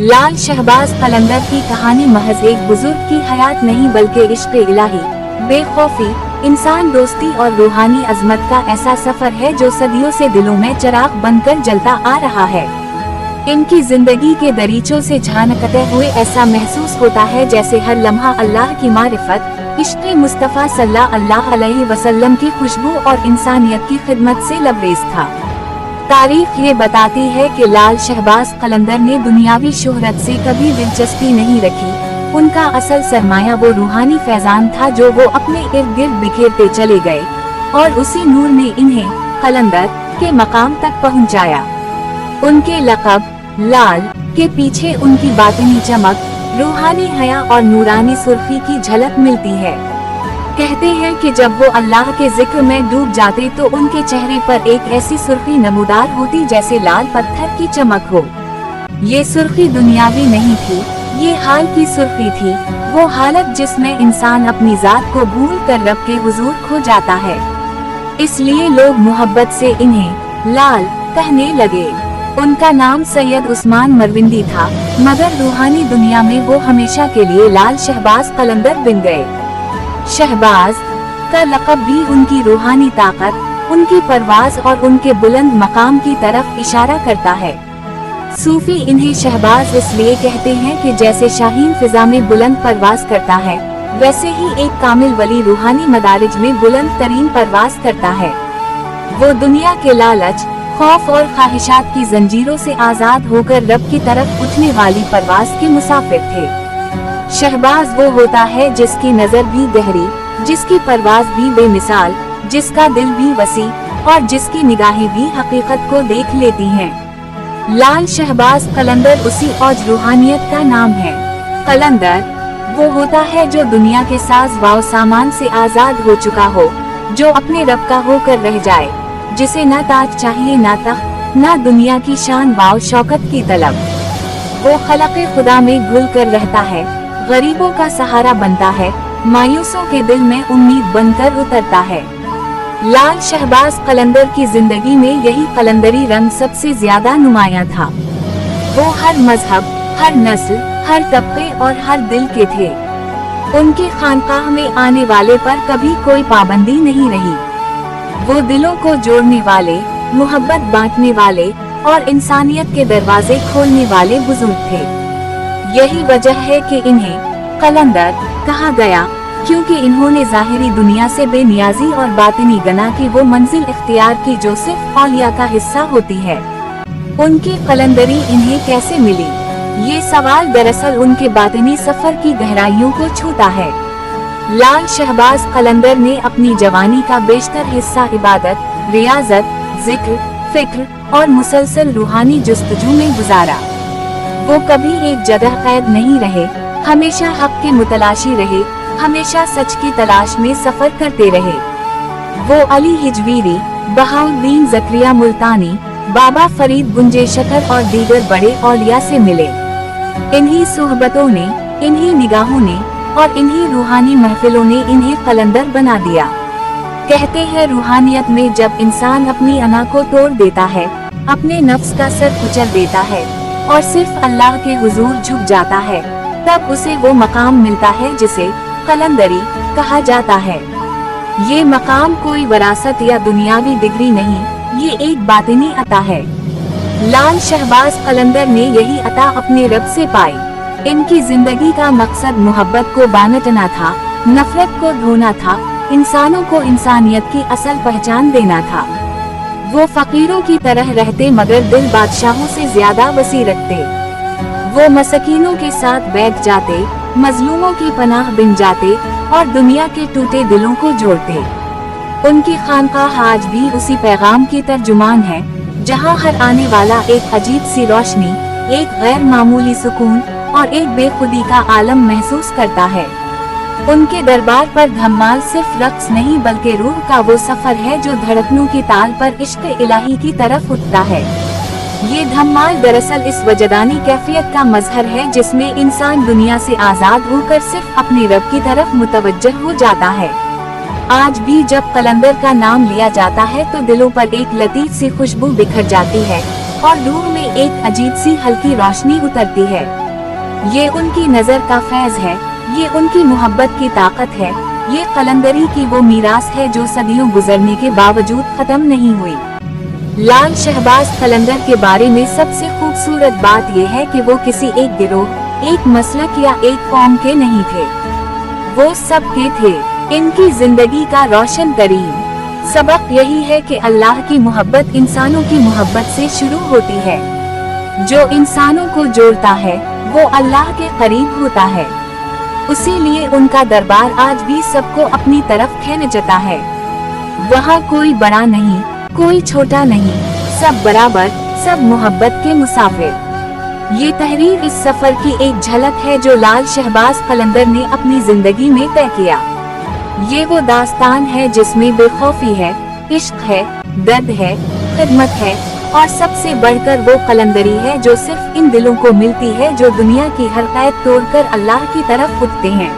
लाल शहबाज कलंदर की कहानी महज एक बुजुर्ग की हयात नहीं बल्कि इश्क़ इलाही, बेखौफी, इंसान दोस्ती और रूहानी अजमत का ऐसा सफर है जो सदियों से दिलों में चिराग बनकर जलता आ रहा है। इनकी जिंदगी के दरीचों से झांकते हुए ऐसा महसूस होता है जैसे हर लम्हा अल्लाह की मारिफत, इश्क़ मुस्तफ़ा सल्लल्लाहु अलैहि वसल्लम की खुशबू और इंसानियत की खिदमत से लबरेज था। तारीख ये बताती है कि लाल शहबाज कलंदर ने दुनियावी शोहरत से कभी दिलचस्पी नहीं रखी। उनका असल सरमाया वो रूहानी फैजान था जो वो अपने इर्द गिर्द बिखेरते चले गए और उसी नूर ने इन्हें कलंदर के मकाम तक पहुंचाया। उनके लक़ब लाल के पीछे उनकी बातिनी चमक, रूहानी हया और नूरानी सुर्खी की झलक मिलती है। कहते हैं कि जब वो अल्लाह के जिक्र में डूब जाते तो उनके चेहरे पर एक ऐसी सुर्खी नमूदार होती जैसे लाल पत्थर की चमक हो। ये सुर्खी दुनियावी नहीं थी, ये हाल की सुर्खी थी, वो हालत जिसमें इंसान अपनी जात को भूल कर रब के हुजूर खो जाता है। इसलिए लोग मोहब्बत से इन्हें लाल कहने लगे। उनका नाम सैयद उस्मान मरविंदी था, मगर रूहानी दुनिया में वो हमेशा के लिए लाल शहबाज कलंदर बन गए। शहबाज का लक़ब भी उनकी रूहानी ताकत, उनकी परवाज और उनके बुलंद मकाम की तरफ इशारा करता है। सूफी इन्हें शहबाज इसलिए कहते हैं कि जैसे शाहीन फिजा में बुलंद परवाज करता है, वैसे ही एक कामिल वली रूहानी मदारिज में बुलंद तरीन परवाज करता है। वो दुनिया के लालच, खौफ और ख्वाहिशात की जंजीरों से आजाद होकर रब की तरफ उठने वाली परवाज के मुसाफिर थे। शहबाज वो होता है जिसकी नजर भी गहरी, जिसकी परवाज भी बेमिसाल, जिसका दिल भी वसी और जिसकी निगाहें भी हकीकत को देख लेती हैं। लाल शहबाज कलंदर उसी औज रूहानियत का नाम है। कलंदर वो होता है जो दुनिया के साज वाव सामान से आजाद हो चुका हो, जो अपने रब का होकर रह जाए, जिसे न ताज चाहिए न तख्त, न दुनिया की शान वाव शौकत की तलब। वो खलक़े खुदा में घुल कर रहता है, गरीबों का सहारा बनता है, मायूसों के दिल में उम्मीद बनकर उतरता है। लाल शहबाज कलंदर की जिंदगी में यही कलंदरी रंग सबसे ज्यादा नुमाया था। वो हर मजहब, हर नस्ल, हर तबके और हर दिल के थे। उनकी खानकाह में आने वाले पर कभी कोई पाबंदी नहीं रही। वो दिलों को जोड़ने वाले, मोहब्बत बांटने वाले और इंसानियत के दरवाजे खोलने वाले बुजुर्ग थे। यही वजह है कि इन्हें कलंदर कहा गया, क्योंकि इन्होंने ज़ाहिरी दुनिया से बेनियाजी और बातिनी गना की वो मंजिल इख्तियार की जो सिर्फ औलिया का हिस्सा होती है। उनकी कलंदरी इन्हें कैसे मिली, ये सवाल दरअसल उनके बातिनी सफर की गहराइयों को छूता है। लाल शहबाज कलंदर ने अपनी जवानी का बेशतर हिस्सा इबादत, रियाजत, जिक्र, फिक्र और मुसलसल रूहानी जुस्तजू में गुजारा। वो कभी एक जगह कैद नहीं रहे, हमेशा हक के मुतलाशी रहे, हमेशा सच की तलाश में सफर करते रहे। वो अली हिजवीरी, बहाउद्दीन ज़करिया मुल्तानी, बाबा फरीद गुंजे शकर और दीगर बड़े औलिया से मिले। इन्हीं सुहबतों ने, इन्हीं निगाहों ने और इन्हीं रूहानी महफिलों ने इन्हें कलंदर बना दिया। कहते हैं रूहानियत में जब इंसान अपनी अना को तोड़ देता है, अपने नफ्स का सर कुचल देता है और सिर्फ अल्लाह के हुजूर झुक जाता है, तब उसे वो मकाम मिलता है जिसे कलंदरी कहा जाता है। ये मकाम कोई वरासत या दुनियावी डिग्री नहीं, ये एक बातिनी अता है। लाल शहबाज कलंदर ने यही अता अपने रब से पाई। इनकी जिंदगी का मकसद मोहब्बत को बांटना था, नफरत को धोना था, इंसानों को इंसानियत की असल पहचान देना था। वो फकीरों की तरह रहते मगर दिल बादशाहों से ज्यादा वसी रखते। वो मसकीनों के साथ बैठ जाते, मजलूमों की पनाह बिन जाते और दुनिया के टूटे दिलों को जोड़ते। उनकी खानकाह आज भी उसी पैगाम की तर्जुमान है, जहां हर आने वाला एक अजीब सी रोशनी, एक गैर मामूली सुकून और एक बेखुदी का आलम महसूस करता है। उनके दरबार पर धम्माल सिर्फ रक्स नहीं बल्कि रूह का वो सफर है जो धड़कनों की ताल पर इश्क़ इलाही की तरफ उठता है। ये धम्माल दरअसल इस वजदानी कैफियत का मजहर है जिसमें इंसान दुनिया से आजाद होकर सिर्फ अपने रब की तरफ मुतवज्जह हो जाता है। आज भी जब कलंदर का नाम लिया जाता है तो दिलों पर एक लतीफ सी खुशबू बिखर जाती है, और रूह में एक अजीब सी हल्की रोशनी उतरती है। ये उनकी नजर का फैज है, ये उनकी मोहब्बत की ताकत है, ये कलंदरी की वो मीरास है जो सदियों गुजरने के बावजूद खत्म नहीं हुई। लाल शहबाज कलंदर के बारे में सबसे खूबसूरत बात यह है कि वो किसी एक गिरोह, एक मसलक या एक कौम के नहीं थे, वो सबके थे। इनकी जिंदगी का रोशन तरीन सबक यही है कि अल्लाह की मोहब्बत इंसानों की मोहब्बत से शुरू होती है। जो इंसानों को जोड़ता है वो अल्लाह के करीब होता है। इसीलिए उनका दरबार आज भी सबको अपनी तरफ खींचता है। वहाँ कोई बड़ा नहीं, कोई छोटा नहीं, सब बराबर, सब मोहब्बत के मुसाफिर। ये तहरीर इस सफर की एक झलक है जो लाल शहबाज कलंदर ने अपनी जिंदगी में तय किया। ये वो दास्तान है जिसमें बेखौफी है, इश्क है, दर्द है, खिदमत है और सबसे बढ़कर वो कलंदरी है जो सिर्फ इन दिलों को मिलती है जो दुनिया की हर कैद तोड़कर अल्लाह की तरफ उठते हैं।